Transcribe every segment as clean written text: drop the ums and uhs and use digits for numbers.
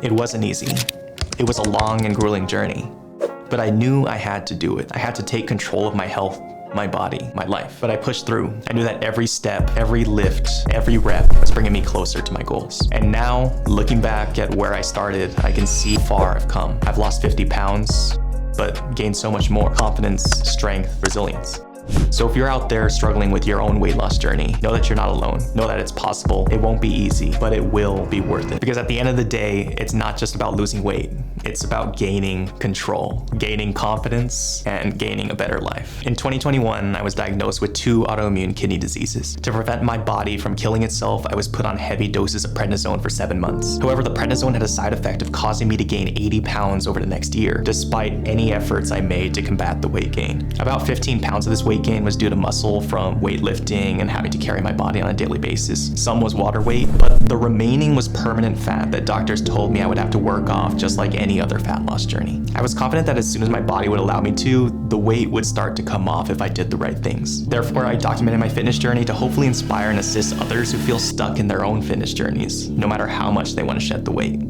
It wasn't easy. It was a long and grueling journey. But I knew I had to do it. I had to take control of my health, my body, my life. But I pushed through. I knew that every step, every lift, every rep was bringing me closer to my goals. And now, looking back at where I started, I can see how far I've come. I've lost 50 pounds, but gained so much more. Confidence, strength, resilience. So if you're out there struggling with your own weight loss journey, know that you're not alone. Know that it's possible. It won't be easy, but it will be worth it. Because at the end of the day, it's not just about losing weight. It's about gaining control, gaining confidence, and gaining a better life. In 2021, I was diagnosed with 2 autoimmune kidney diseases. To prevent my body from killing itself, I was put on heavy doses of prednisone for 7 months. However, the prednisone had a side effect of causing me to gain 80 pounds over the next year, despite any efforts I made to combat the weight gain. About 15 pounds of this weight gain was due to muscle from weightlifting and having to carry my body on a daily basis. Some was water weight, but the remaining was permanent fat that doctors told me I would have to work off just like any other fat loss journey. I was confident that as soon as my body would allow me to, the weight would start to come off if I did the right things. Therefore, I documented my fitness journey to hopefully inspire and assist others who feel stuck in their own fitness journeys, no matter how much they want to shed the weight.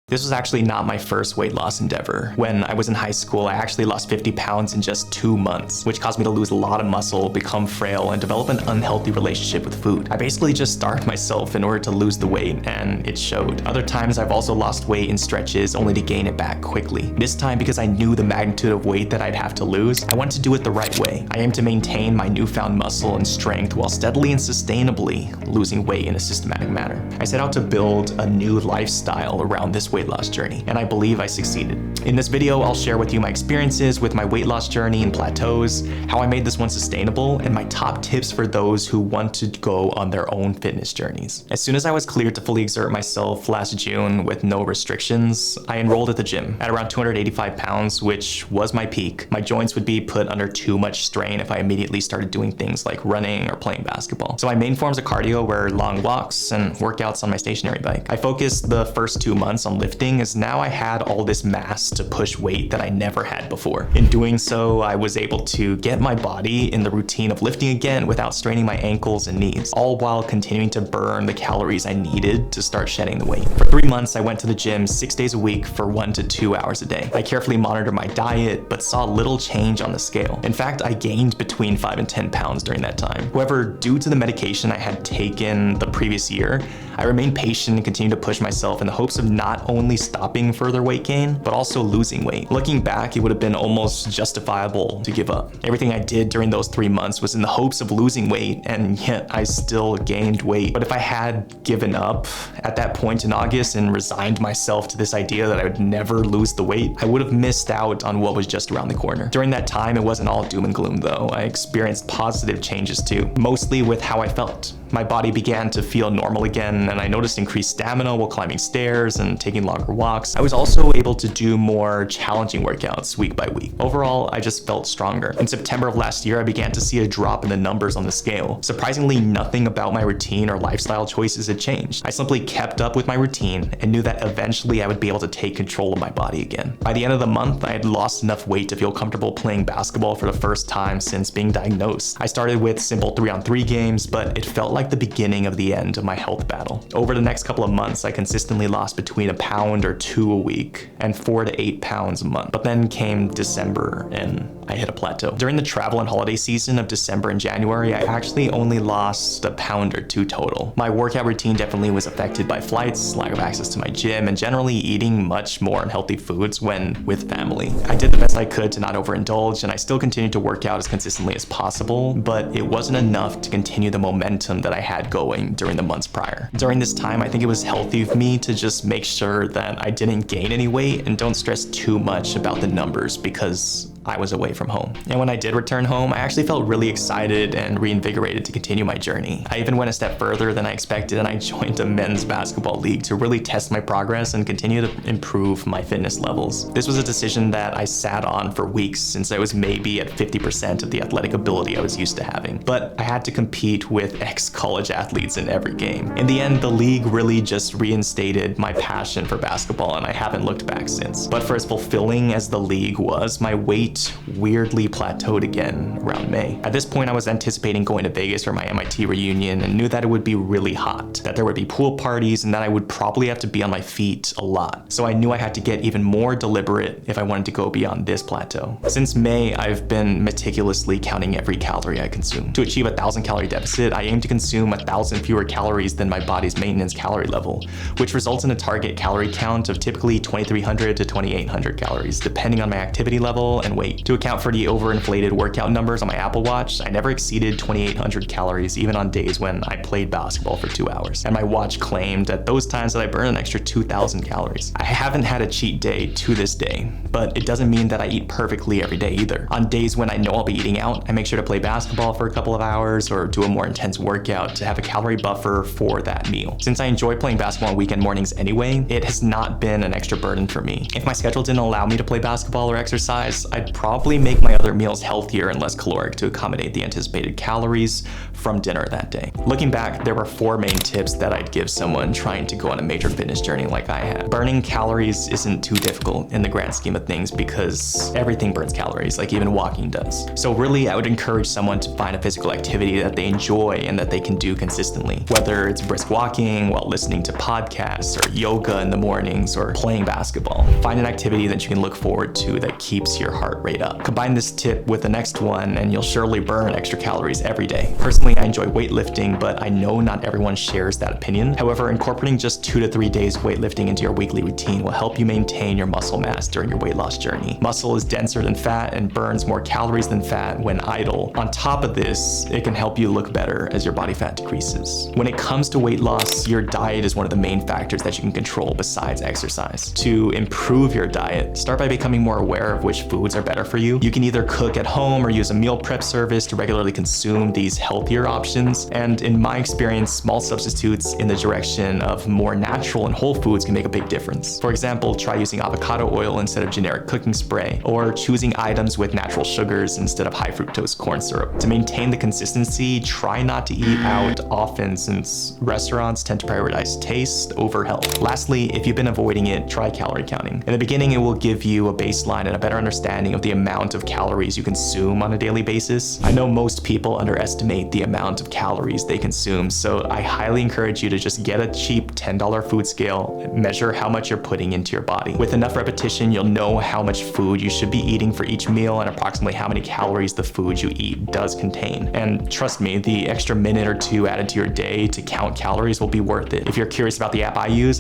This was actually not my first weight loss endeavor. When I was in high school, I actually lost 50 pounds in just 2 months, which caused me to lose a lot of muscle, become frail, and develop an unhealthy relationship with food. I basically just starved myself in order to lose the weight, and it showed. Other times, I've also lost weight in stretches only to gain it back quickly. This time, because I knew the magnitude of weight that I'd have to lose, I wanted to do it the right way. I aimed to maintain my newfound muscle and strength while steadily and sustainably losing weight in a systematic manner. I set out to build a new lifestyle around this weight loss journey, and I believe I succeeded. In this video, I'll share with you my experiences with my weight loss journey in Plateaus, how I made this one sustainable, and my top tips for those who want to go on their own fitness journeys. As soon as I was cleared to fully exert myself last June with no restrictions, I enrolled at the gym at around 285 pounds, which was my peak. My joints would be put under too much strain if I immediately started doing things like running or playing basketball. So my main forms of cardio were long walks and workouts on my stationary bike. I focused the first 2 months on lifting, as now I had all this mass to push weight that I never had before. In doing so, I was able to get my body in the routine of lifting again without straining my ankles and knees, all while continuing to burn the calories I needed to start shedding the weight. For 3 months, I went to the gym 6 days a week for 1 to 2 hours a day. I carefully monitored my diet, but saw little change on the scale. In fact, I gained between 5 and 10 pounds during that time. However, due to the medication I had taken the previous year, I remained patient and continued to push myself in the hopes of not only stopping further weight gain, but also losing weight. Looking back, it would have been almost justifiable to give up. Everything I did during those 3 months was in the hopes of losing weight, and yet I still gained weight. But if I had given up at that point in August and resigned myself to this idea that I would never lose the weight, I would have missed out on what was just around the corner. During that time, it wasn't all doom and gloom though. I experienced positive changes too, mostly with how I felt. My body began to feel normal again, and I noticed increased stamina while climbing stairs and taking longer walks. I was also able to do more challenging workouts week by week. Overall, I just felt stronger. In September of last year, I began to see a drop in the numbers on the scale. Surprisingly, nothing about my routine or lifestyle choices had changed. I simply kept up with my routine and knew that eventually I would be able to take control of my body again. By the end of the month, I had lost enough weight to feel comfortable playing basketball for the first time since being diagnosed. I started with simple 3-on-3 games, but it felt like the beginning of the end of my health battle. Over the next couple of months, I consistently lost between 1 pound or 2 a week and 4 to 8 pounds a month. But then came December and I hit a plateau. During the travel and holiday season of December and January, I actually only lost 1 pound or 2 total. My workout routine definitely was affected by flights, lack of access to my gym, and generally eating much more unhealthy foods when with family. I did the best I could to not overindulge, and I still continued to work out as consistently as possible, but it wasn't enough to continue the momentum that I had going during the months prior. During this time, I think it was healthy of me to just make sure that I didn't gain any weight and don't stress too much about the numbers because I was away from home. And when I did return home, I actually felt really excited and reinvigorated to continue my journey. I even went a step further than I expected, and I joined a men's basketball league to really test my progress and continue to improve my fitness levels. This was a decision that I sat on for weeks since I was maybe at 50% of the athletic ability I was used to having. But I had to compete with ex-college athletes in every game. In the end, the league really just reinstated my passion for basketball, and I haven't looked back since. But for as fulfilling as the league was, my weight weight weirdly plateaued again around May. At this point, I was anticipating going to Vegas for my MIT reunion and knew that it would be really hot, that there would be pool parties, and that I would probably have to be on my feet a lot. So I knew I had to get even more deliberate if I wanted to go beyond this plateau. Since May, I've been meticulously counting every calorie I consume. To achieve a 1,000 calorie deficit, I aim to consume 1,000 fewer calories than my body's maintenance calorie level, which results in a target calorie count of typically 2,300 to 2,800 calories, depending on my activity level and weight. To account for the overinflated workout numbers on my Apple Watch, I never exceeded 2,800 calories even on days when I played basketball for 2 hours. And my watch claimed at those times that I burned an extra 2,000 calories. I haven't had a cheat day to this day, but it doesn't mean that I eat perfectly every day either. On days when I know I'll be eating out, I make sure to play basketball for a couple of hours or do a more intense workout to have a calorie buffer for that meal. Since I enjoy playing basketball on weekend mornings anyway, it has not been an extra burden for me. If my schedule didn't allow me to play basketball or exercise, I'd probably make my other meals healthier and less caloric to accommodate the anticipated calories from dinner that day. Looking back, there were 4 main tips that I'd give someone trying to go on a major fitness journey like I have. Burning calories isn't too difficult in the grand scheme of things because everything burns calories, like even walking does. So really, I would encourage someone to find a physical activity that they enjoy and that they can do consistently. Whether it's brisk walking while listening to podcasts or yoga in the mornings or playing basketball. Find an activity that you can look forward to that keeps your heart rate up. Combine this tip with the next one and you'll surely burn extra calories every day. Personally, I enjoy weightlifting, but I know not everyone shares that opinion. However, incorporating just 2 to 3 days weightlifting into your weekly routine will help you maintain your muscle mass during your weight loss journey. Muscle is denser than fat and burns more calories than fat when idle. On top of this, it can help you look better as your body fat decreases. When it comes to weight loss, your diet is one of the main factors that you can control besides exercise. To improve your diet, start by becoming more aware of which foods are better for you. You can either cook at home or use a meal prep service to regularly consume these healthier options. And in my experience, small substitutes in the direction of more natural and whole foods can make a big difference. For example, try using avocado oil instead of generic cooking spray, or choosing items with natural sugars instead of high fructose corn syrup. To maintain the consistency, try not to eat out often since restaurants tend to prioritize taste over health. Lastly, if you've been avoiding it, try calorie counting. In the beginning, it will give you a baseline and a better understanding of the amount of calories you consume on a daily basis. I know most people underestimate the amount of calories they consume, so I highly encourage you to just get a cheap $10 food scale and measure how much you're putting into your body. With enough repetition, you'll know how much food you should be eating for each meal and approximately how many calories the food you eat does contain. And trust me, the extra minute or 2 added to your day to count calories will be worth it. If you're curious about the app I use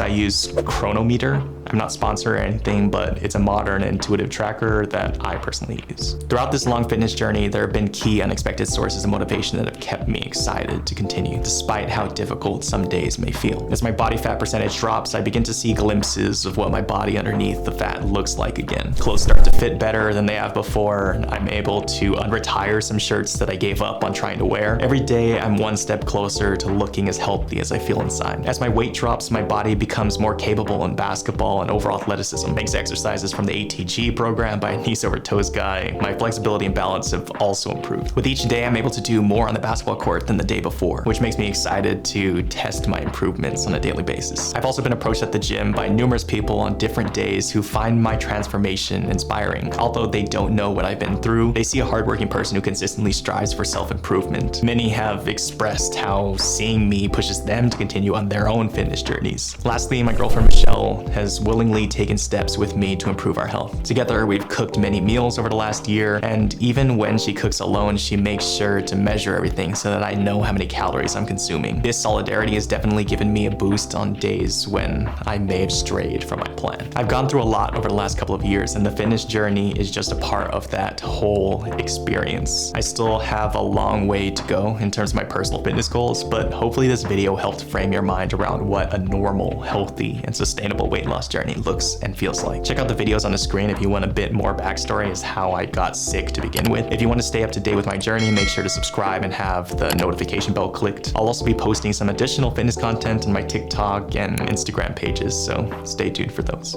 Chronometer. I'm not sponsored or anything, but it's a modern, intuitive tracker that I personally use. Throughout this long fitness journey, there have been key unexpected sources of motivation that have kept me excited to continue, despite how difficult some days may feel. As my body fat percentage drops, I begin to see glimpses of what my body underneath the fat looks like again. Clothes start to fit better than they have before. I'm able to unretire some shirts that I gave up on trying to wear. Every day, I'm one step closer to looking as healthy as I feel inside. As my weight drops, my body becomes more capable in basketball and overall athleticism. Thanks to exercises from the ATG program by Knees Over Toes guy, my flexibility and balance have also improved. With each day, I'm able to do more on the basketball court than the day before, which makes me excited to test my improvements on a daily basis. I've also been approached at the gym by numerous people on different days who find my transformation inspiring. Although they don't know what I've been through, they see a hardworking person who consistently strives for self-improvement. Many have expressed how seeing me pushes them to continue on their own fitness journeys. Lastly, my girlfriend Michelle has willingly taken steps with me to improve our health. Together, we've cooked many meals over the last year, and even when she cooks alone, she makes sure to measure everything so that I know how many calories I'm consuming. This solidarity has definitely given me a boost on days when I may have strayed from my plan. I've gone through a lot over the last couple of years, and the fitness journey is just a part of that whole experience. I still have a long way to go in terms of my personal fitness goals, but hopefully this video helped frame your mind around what a normal, healthy, and sustainable weight loss journey looks and feels like. Check out the videos on the screen if you want a bit more backstory as how I got sick to begin with. If you want to stay up to date with my journey, make sure to subscribe and have the notification bell clicked. I'll also be posting some additional fitness content on my TikTok and Instagram pages, so stay tuned for those.